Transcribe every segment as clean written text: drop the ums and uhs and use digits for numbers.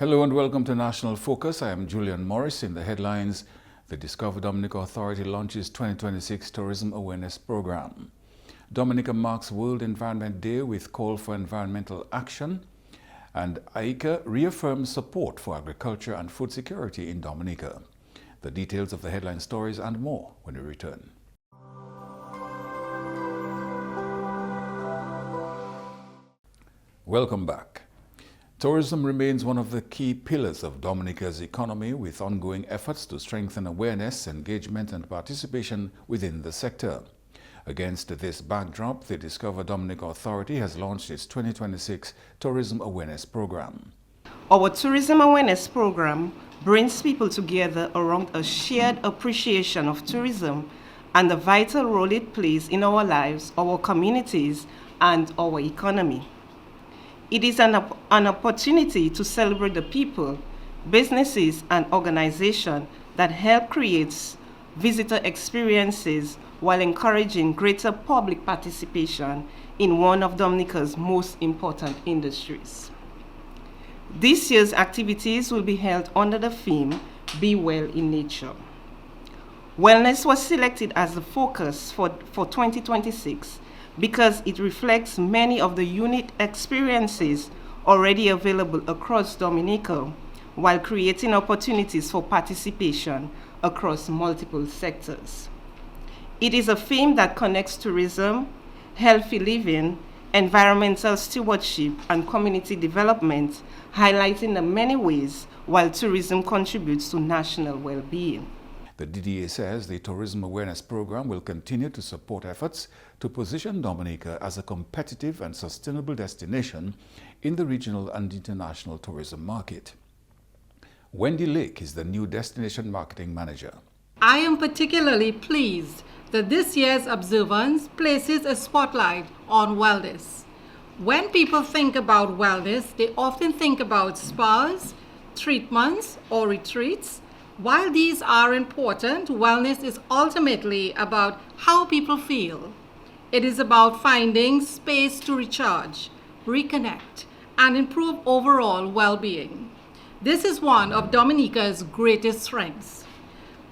Hello and welcome to National Focus. I am Julian Morris. In the headlines, the Discover Dominica Authority launches 2026 Tourism Awareness Program. Dominica marks World Environment Day with call for environmental action, and IICA reaffirms support for agriculture and food security in Dominica. The details of the headline stories and more when we return. Welcome back. Tourism remains one of the key pillars of Dominica's economy, with ongoing efforts to strengthen awareness, engagement and participation within the sector. Against this backdrop, the Discover Dominica Authority has launched its 2026 Tourism Awareness Program. Our Tourism Awareness Program brings people together around a shared appreciation of tourism and the vital role it plays in our lives, our communities, and our economy. It is an opportunity to celebrate the people, businesses, and organizations that help create visitor experiences while encouraging greater public participation in one of Dominica's most important industries. This year's activities will be held under the theme, Be Well in Nature. Wellness was selected as the focus for 2026 because it reflects many of the unique experiences already available across Dominica, while creating opportunities for participation across multiple sectors. It is a theme that connects tourism, healthy living, environmental stewardship, and community development, highlighting the many ways while tourism contributes to national well-being. The DDA says the Tourism Awareness Program will continue to support efforts to position Dominica as a competitive and sustainable destination in the regional and international tourism market. Wendy Lake is the new Destination Marketing Manager. I am particularly pleased that this year's observance places a spotlight on wellness. When people think about wellness, they often think about spas, treatments, or retreats. While these are important, wellness is ultimately about how people feel. It is about finding space to recharge, reconnect, and improve overall well-being. This is one of Dominica's greatest strengths.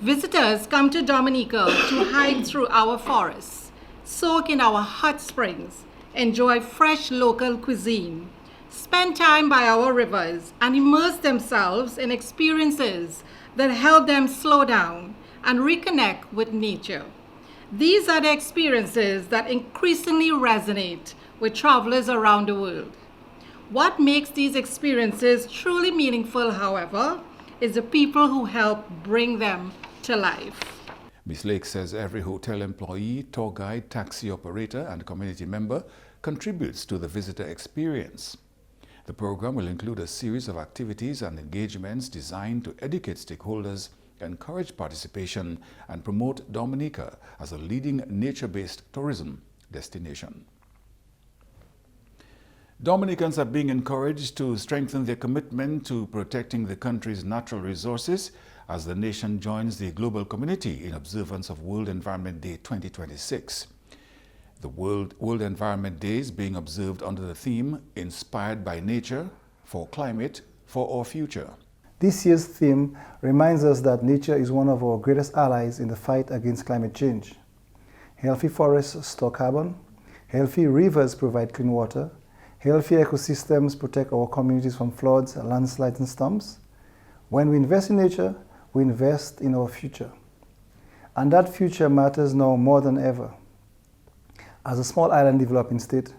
Visitors come to Dominica to hike through our forests, soak in our hot springs, enjoy fresh local cuisine, spend time by our rivers, and immerse themselves in experiences that help them slow down and reconnect with nature. These are the experiences that increasingly resonate with travelers around the world. What makes these experiences truly meaningful, however, is the people who help bring them to life. Ms. Lake says every hotel employee, tour guide, taxi operator, and community member contributes to the visitor experience. The program will include a series of activities and engagements designed to educate stakeholders, encourage participation, and promote Dominica as a leading nature-based tourism destination. Dominicans are being encouraged to strengthen their commitment to protecting the country's natural resources as the nation joins the global community in observance of World Environment Day 2026. The World Environment Day is being observed under the theme, Inspired by Nature, for Climate, for Our Future. This year's theme reminds us that nature is one of our greatest allies in the fight against climate change. Healthy forests store carbon, healthy rivers provide clean water, healthy ecosystems protect our communities from floods, landslides, and storms. When we invest in nature, we invest in our future. And that future matters now more than ever. As a small island developing state,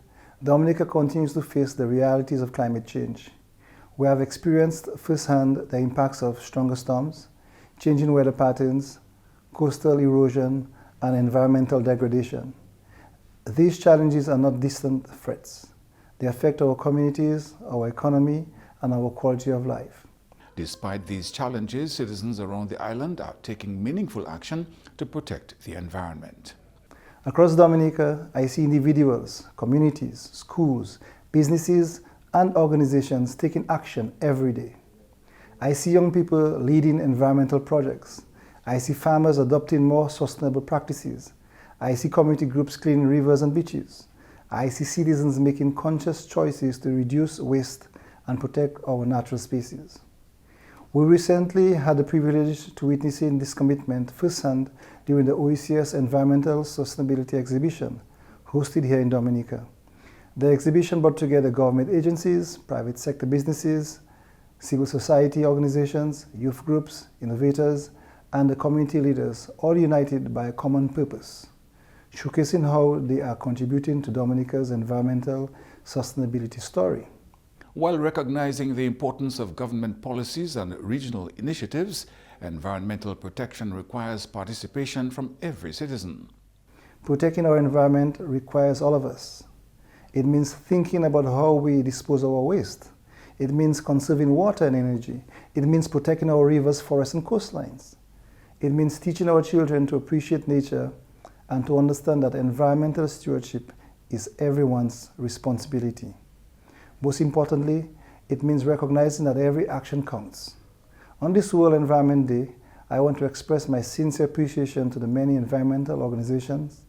Dominica continues to face the realities of climate change. We have experienced firsthand the impacts of stronger storms, changing weather patterns, coastal erosion, and environmental degradation. These challenges are not distant threats. They affect our communities, our economy, and our quality of life. Despite these challenges, citizens around the island are taking meaningful action to protect the environment. Across Dominica, I see individuals, communities, schools, businesses, and organizations taking action every day. I see young people leading environmental projects. I see farmers adopting more sustainable practices. I see community groups cleaning rivers and beaches. I see citizens making conscious choices to reduce waste and protect our natural spaces. We recently had the privilege to witnessing this commitment firsthand during the IICA Environmental Sustainability Exhibition, hosted here in Dominica. The exhibition brought together government agencies, private sector businesses, civil society organizations, youth groups, innovators, and the community leaders, all united by a common purpose, showcasing how they are contributing to Dominica's environmental sustainability story. While recognizing the importance of government policies and regional initiatives, environmental protection requires participation from every citizen. Protecting our environment requires all of us. It means thinking about how we dispose of our waste. It means conserving water and energy. It means protecting our rivers, forests, and coastlines. It means teaching our children to appreciate nature and to understand that environmental stewardship is everyone's responsibility. Most importantly, it means recognizing that every action counts. On this World Environment Day, I want to express my sincere appreciation to the many environmental organizations,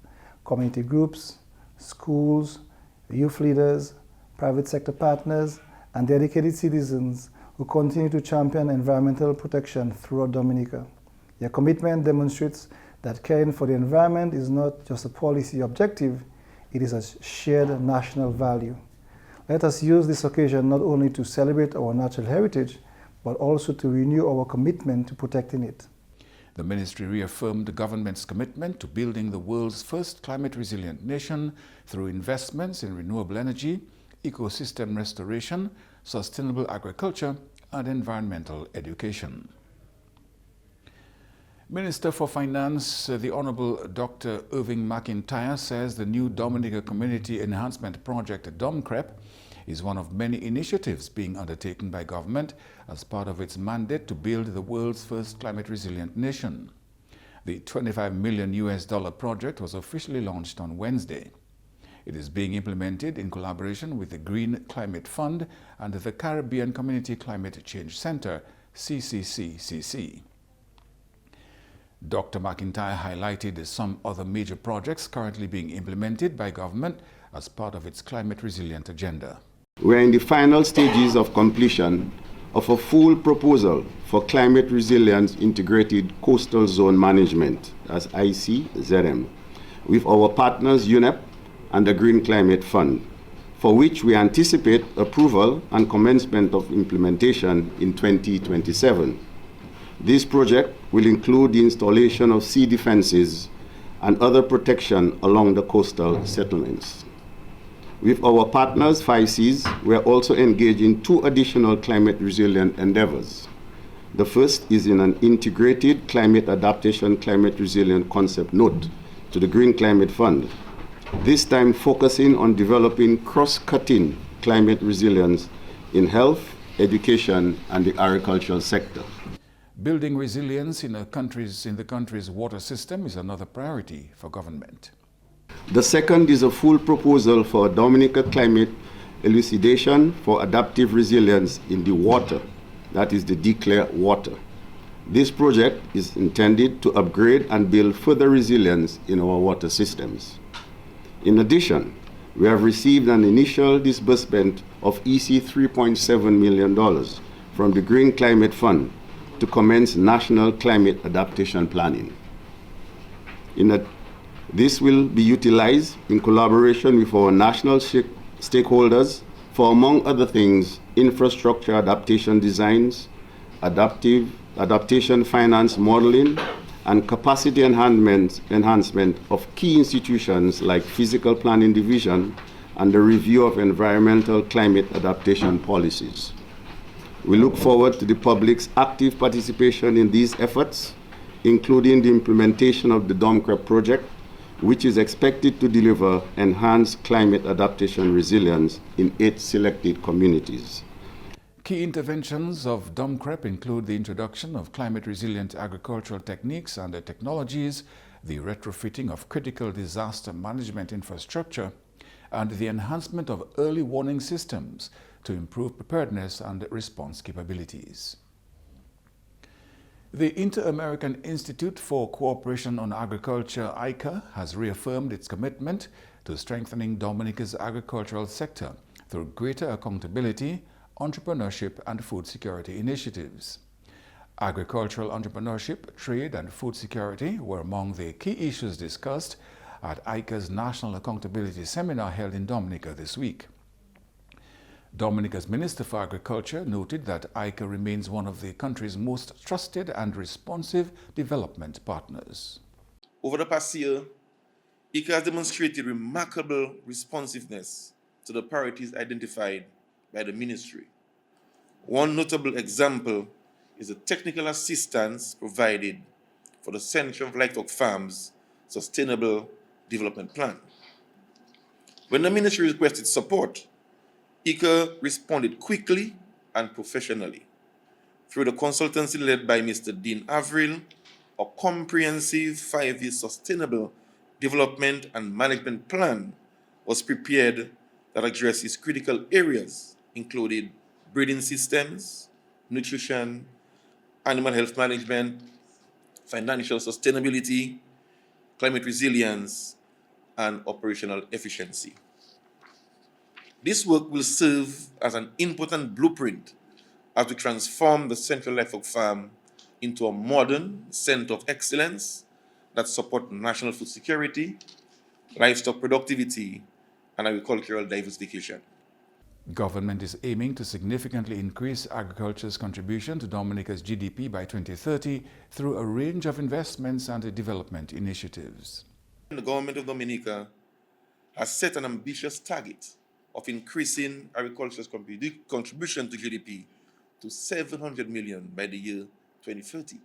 community groups, schools, youth leaders, private sector partners, and dedicated citizens who continue to champion environmental protection throughout Dominica. Their commitment demonstrates that caring for the environment is not just a policy objective, it is a shared national value. Let us use this occasion not only to celebrate our natural heritage, but also to renew our commitment to protecting it. The ministry reaffirmed the government's commitment to building the world's first climate-resilient nation through investments in renewable energy, ecosystem restoration, sustainable agriculture, and environmental education. Minister for Finance, the Honorable Dr. Irving McIntyre, says the new Dominica Community Enhancement Project, DOMCREP, is one of many initiatives being undertaken by government as part of its mandate to build the world's first climate-resilient nation. The $25 million project was officially launched on Wednesday. It is being implemented in collaboration with the Green Climate Fund and the Caribbean Community Climate Change Center, CCCCC. Dr. McIntyre highlighted some other major projects currently being implemented by government as part of its climate-resilient agenda. We are in the final stages of completion of a full proposal for climate resilience integrated coastal zone management, as IICA, with our partners UNEP and the Green Climate Fund, for which we anticipate approval and commencement of implementation in 2027. This project will include the installation of sea defenses and other protection along the coastal settlements. With our partners, 5Cs, we are also engaged in 2 additional climate resilient endeavors. The first is in an integrated climate adaptation, climate resilient concept note to the Green Climate Fund, this time focusing on developing cross-cutting climate resilience in health, education, and the agricultural sector. Building resilience in the country's water system is another priority for government. The second is a full proposal for Dominica climate elucidation for adaptive resilience in the water, that is the declare water. This project is intended to upgrade and build further resilience in our water systems. In addition, we have received an initial disbursement of EC $3.7 million from the Green Climate Fund to commence national climate adaptation planning. This will be utilized in collaboration with our national stakeholders for, among other things, infrastructure adaptation designs, adaptation finance modeling, and capacity enhancement of key institutions like Physical Planning Division and the review of environmental climate adaptation policies. We look forward to the public's active participation in these efforts, including the implementation of the DOMCREP project, which is expected to deliver enhanced climate adaptation resilience in 8 selected communities. Key interventions of DOMCREP include the introduction of climate-resilient agricultural techniques and technologies, the retrofitting of critical disaster management infrastructure, and the enhancement of early warning systems to improve preparedness and response capabilities. The Inter-American Institute for Cooperation on Agriculture, IICA, has reaffirmed its commitment to strengthening Dominica's agricultural sector through greater accountability entrepreneurship and food security initiatives. Agricultural entrepreneurship, trade and food security were among the key issues discussed at IICA's National Accountability Seminar held in Dominica this week. Dominica's Minister for Agriculture noted that IICA remains one of the country's most trusted and responsive development partners. Over the past year, IICA has demonstrated remarkable responsiveness to the priorities identified by the ministry. One notable example is the technical assistance provided for the Central Livestock Farms Sustainable Development Plan. When the ministry requested support, IICA responded quickly and professionally. Through the consultancy led by Mr. Dean Avril, a comprehensive 5-year sustainable development and management plan was prepared that addresses critical areas, including breeding systems, nutrition, animal health management, financial sustainability, climate resilience, and operational efficiency. This work will serve as an important blueprint as we transform the Central Livestock Farm into a modern center of excellence that supports national food security, livestock productivity, and agricultural diversification. Government is aiming to significantly increase agriculture's contribution to Dominica's GDP by 2030 through a range of investments and development initiatives. The government of Dominica has set an ambitious target of increasing agriculture's contribution to GDP to 700 million by the year 2030.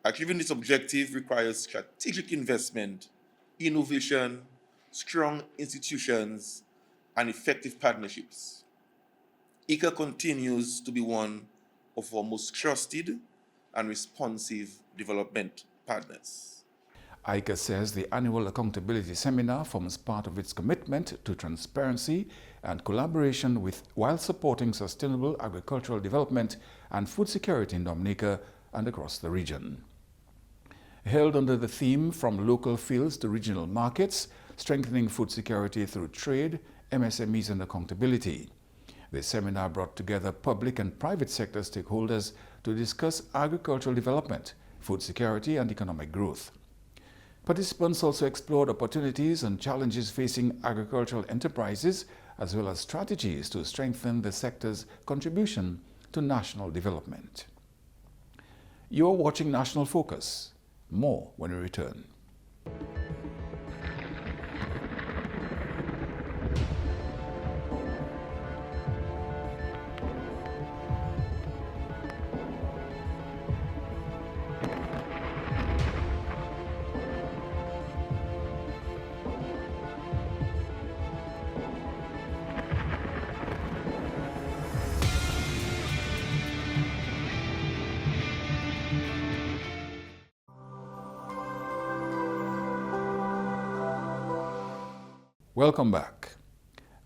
Achieving this objective requires strategic investment, innovation, strong institutions, and effective partnerships. IICA continues to be one of our most trusted and responsive development partners. IICA says the annual accountability seminar forms part of its commitment to transparency and collaboration while supporting sustainable agricultural development and food security in Dominica and across the region. Held under the theme From Local Fields to Regional Markets, Strengthening Food Security Through Trade, MSMEs and Accountability. The seminar brought together public and private sector stakeholders to discuss agricultural development, food security and economic growth. Participants also explored opportunities and challenges facing agricultural enterprises, as well as strategies to strengthen the sector's contribution to national development. You are watching National Focus. More when we return. Welcome back.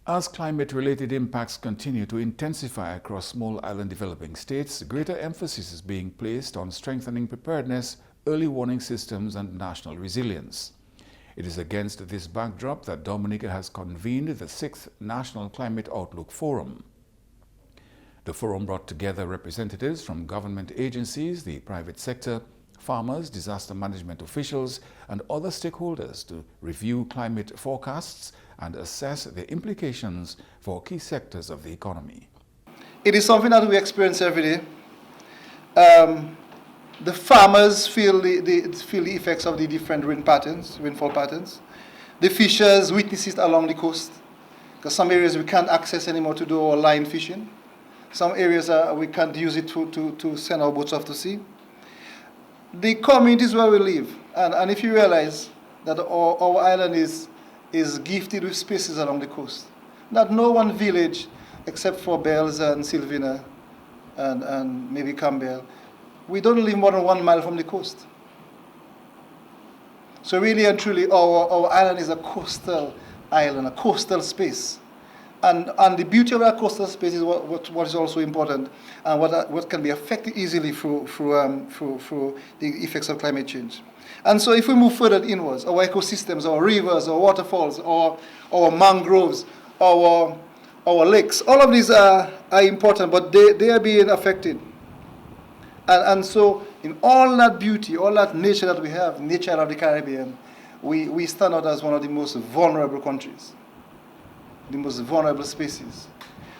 As climate-related impacts continue to intensify across small island developing states, greater emphasis is being placed on strengthening preparedness, early warning systems, and national resilience. It is against this backdrop that Dominica has convened the 6th National Climate Outlook Forum. The forum brought together representatives from government agencies, the private sector, farmers, disaster management officials, and other stakeholders to review climate forecasts and assess the implications for key sectors of the economy. It is something that we experience every day. The farmers feel the effects of the different rainfall patterns. The fishers witness it along the coast, because some areas we can't access anymore to do our line fishing. Some areas we can't use it to send our boats off to sea. The communities where we live, and if you realize that our island is gifted with spaces along the coast, that no one village, except for Bells and Sylvina and maybe Campbell, we don't live more than 1 mile from the coast. So really and truly, our island is a coastal island, a coastal space. And the beauty of that coastal space is what is also important, and what can be affected easily through the effects of climate change. And so if we move further inwards, our ecosystems, our rivers, our waterfalls, our mangroves, our our lakes. All of these are important, but they are being affected. And so in all that beauty, all that nature that we have, nature of the Caribbean, we stand out as one of the most vulnerable countries, the most vulnerable species.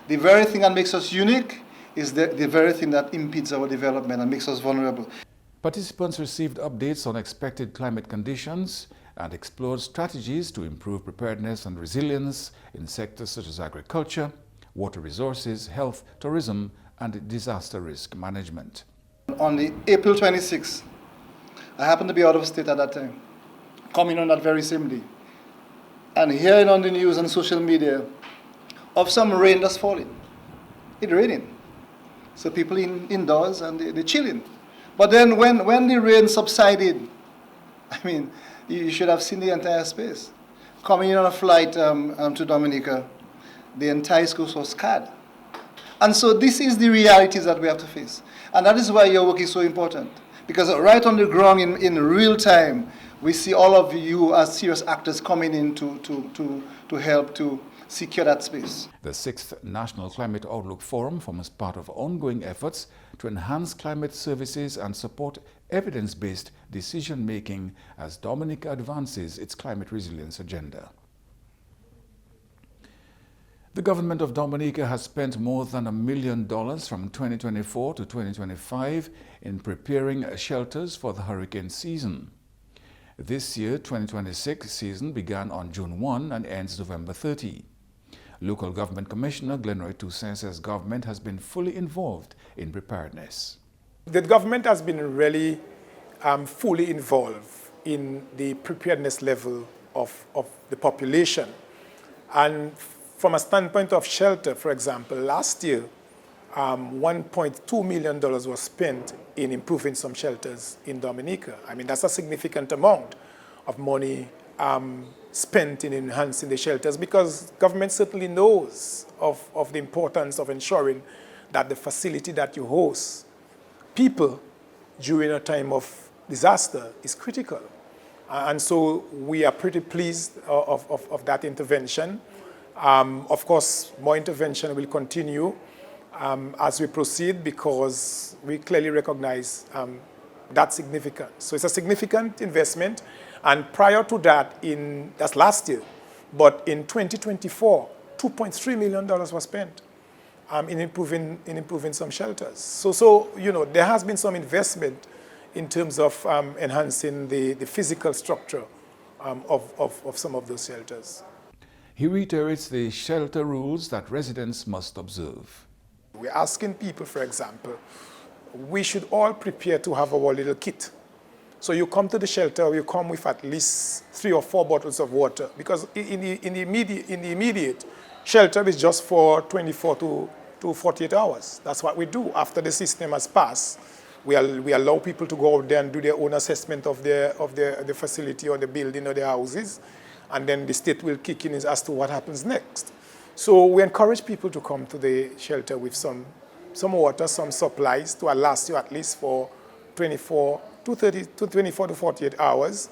The very thing that makes us unique is the very thing that impedes our development and makes us vulnerable. Participants received updates on expected climate conditions and explored strategies to improve preparedness and resilience in sectors such as agriculture, water resources, health, tourism, and disaster risk management. On the April 26th, I happened to be out of state at that time, coming on that very same day, and hearing on the news and social media of some rain that's falling. It's raining. So people indoors and they're chilling. But then when the rain subsided, I mean, you should have seen the entire space. Coming in on a flight to Dominica, the entire coast was scarred. And so this is the realities that we have to face. And that is why your work is so important. Because right on the ground in real time, we see all of you as serious actors coming in to help to secure that space. The 6th National Climate Outlook Forum forms part of ongoing efforts to enhance climate services and support evidence-based decision-making as Dominica advances its climate resilience agenda. The government of Dominica has spent more than $1 million from 2024 to 2025 in preparing shelters for the hurricane season. This year, 2026 season began on June 1 and ends November 30. Local Government Commissioner Glenroy Toussaint says government has been fully involved in preparedness. The government has been really fully involved in the preparedness level of the population. And from a standpoint of shelter, for example, last year, $1.2 million was spent in improving some shelters in Dominica. I mean, that's a significant amount of money spent in enhancing the shelters, because government certainly knows of the importance of ensuring that the facility that you host people during a time of disaster is critical. And so we are pretty pleased of that intervention. Of course, more intervention will continue as we proceed, because we clearly recognize that's significant. So it's a significant investment. And prior to that, that's last year, but in 2024, $2.3 million was spent in improving some shelters. So you know, there has been some investment in terms of enhancing the physical structure of some of those shelters. He reiterates the shelter rules that residents must observe. We're asking people, for example, we should all prepare to have our little kit. So you come to the shelter, you come with at least 3 or 4 bottles of water, because in the immediate shelter is just for 24 to 48 hours. That's what we do. After the system has passed, we allow people to go out there and do their own assessment of the facility or the building or the houses, and then the state will kick in as to what happens next. So we encourage people to come to the shelter with some water, some supplies to last you at least for 24 to 48 hours.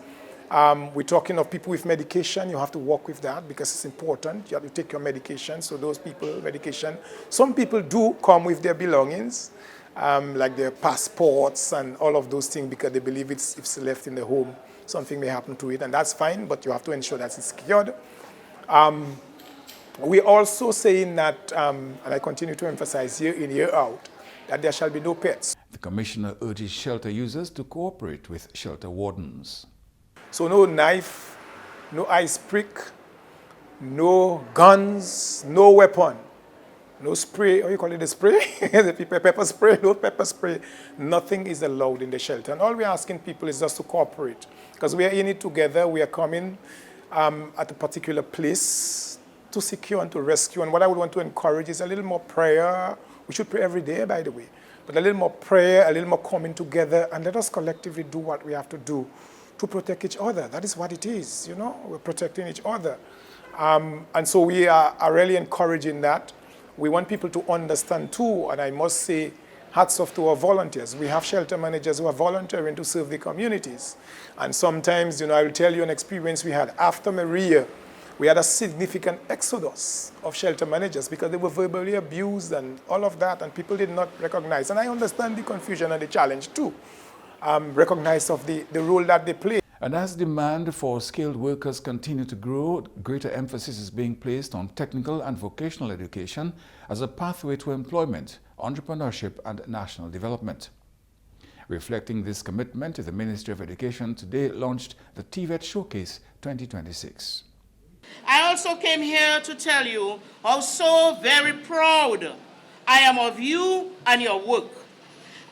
We're talking of people with medication. You have to work with that because it's important. You have to take your medication. So those people, medication. Some people do come with their belongings, like their passports and all of those things, because they believe if it's left in the home, something may happen to it, and that's fine, but you have to ensure that it's secured. We're also saying that, and I continue to emphasize year in, year out, that there shall be no pets. The Commissioner urges shelter users to cooperate with shelter wardens. So no knife, no ice pick, no guns, no weapon, no spray, or you call it the spray? The pepper spray, no pepper spray. Nothing is allowed in the shelter. And all we're asking people is just to cooperate, because we are in it together. We are coming at a particular place to secure and to rescue. And what I would want to encourage is a little more prayer. We should pray every day, by the way. But a little more prayer, a little more coming together, and let us collectively do what we have to do to protect each other. That is what it is, you know? We're protecting each other. And so we are really encouraging that. We want people to understand too, and I must say, hats off to our volunteers. We have shelter managers who are volunteering to serve the communities. And sometimes, you know, I will tell you an experience we had after Maria. we had a significant exodus of shelter managers because they were verbally abused and all of that, and people did not recognize. And I understand the confusion and the challenge too, recognize of the role that they play. And as demand for skilled workers continue to grow, greater emphasis is being placed on technical and vocational education as a pathway to employment, entrepreneurship, and national development. Reflecting this commitment, the Ministry of Education today launched the TVET Showcase 2026. I also came here to tell you how so very proud I am of you and your work.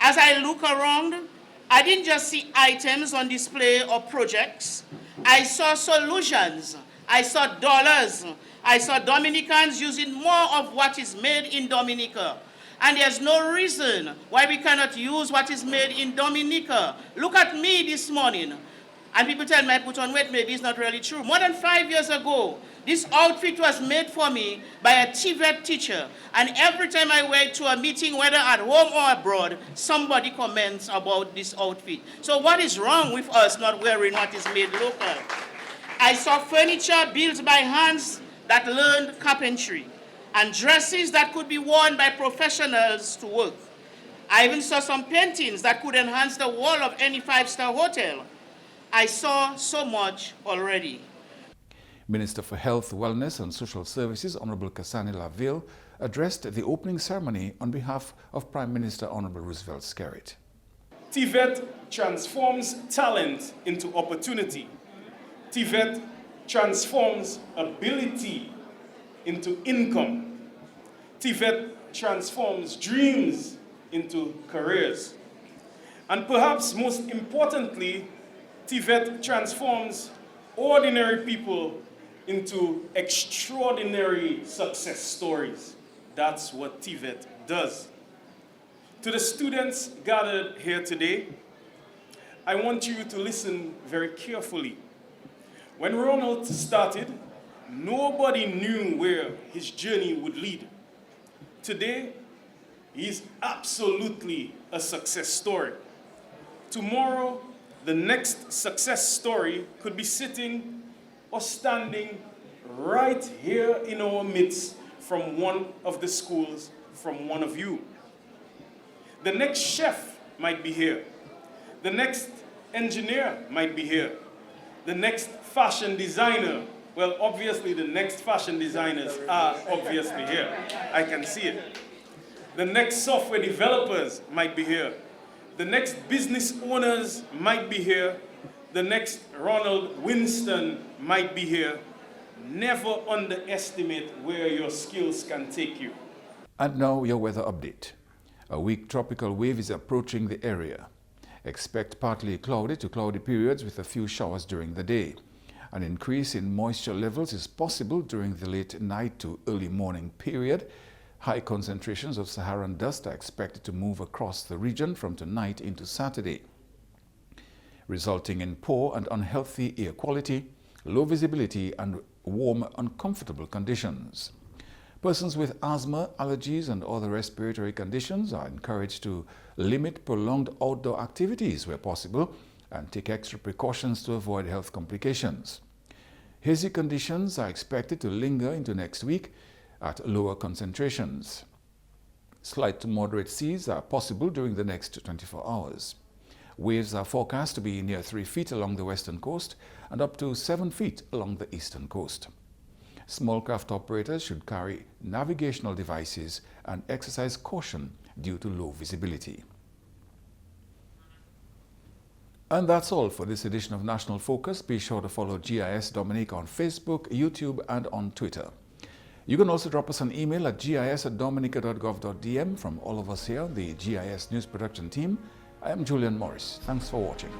As I look around, I didn't just see items on display or projects. I saw solutions. I saw dollars. I saw Dominicans using more of what is made in Dominica. And there's no reason why we cannot use what is made in Dominica. Look at me this morning. And people tell me I put on weight. Maybe it's not really true. More than 5 years ago, this outfit was made for me by a TVET teacher. And every time I went to a meeting, whether at home or abroad, somebody comments about this outfit. So what is wrong with us not wearing what is made local? I saw furniture built by hands that learned carpentry, and dresses that could be worn by professionals to work. I even saw some paintings that could enhance the wall of any five-star hotel. I saw so much already. Minister for Health, Wellness and Social Services, Honorable Kasani Laville, addressed the opening ceremony on behalf of Prime Minister Honorable Roosevelt Skerrit. TVET transforms talent into opportunity. TVET transforms ability into income. TVET transforms dreams into careers. And perhaps most importantly, TVET transforms ordinary people into extraordinary success stories. That's what TVET does. To the students gathered here today, I want you to listen very carefully. When Ronald started, nobody knew where his journey would lead. Today, he's absolutely a success story. Tomorrow, the next success story could be sitting or standing right here in our midst from one of the schools, from one of you. The next chef might be here. The next engineer might be here. The next fashion designer. Well, obviously the next fashion designers are obviously here. I can see it. The next software developers might be here. The next business owners might be here. The next Ronald Winston might be here. Never underestimate where your skills can take you. And now your weather update. A weak tropical wave is approaching the area. Expect partly cloudy to cloudy periods with a few showers during the day. An increase in moisture levels is possible during the late night to early morning period. High concentrations of Saharan dust are expected to move across the region from tonight into Saturday, resulting in poor and unhealthy air quality, low visibility, and warm, uncomfortable conditions. Persons with asthma, allergies, and other respiratory conditions are encouraged to limit prolonged outdoor activities where possible and take extra precautions to avoid health complications. Hazy conditions are expected to linger into next week at lower concentrations. Slight to moderate seas are possible during the next 24 hours. Waves are forecast to be near 3 feet along the western coast and up to 7 feet along the eastern coast. Small craft operators should carry navigational devices and exercise caution due to low visibility. And that's all for this edition of National Focus. Be sure to follow GIS Dominica on Facebook, YouTube, and on Twitter. You can also drop us an email at gis@dominica.gov.dm. From all of us here, the GIS News Production Team, I am Julian Morris. Thanks for watching.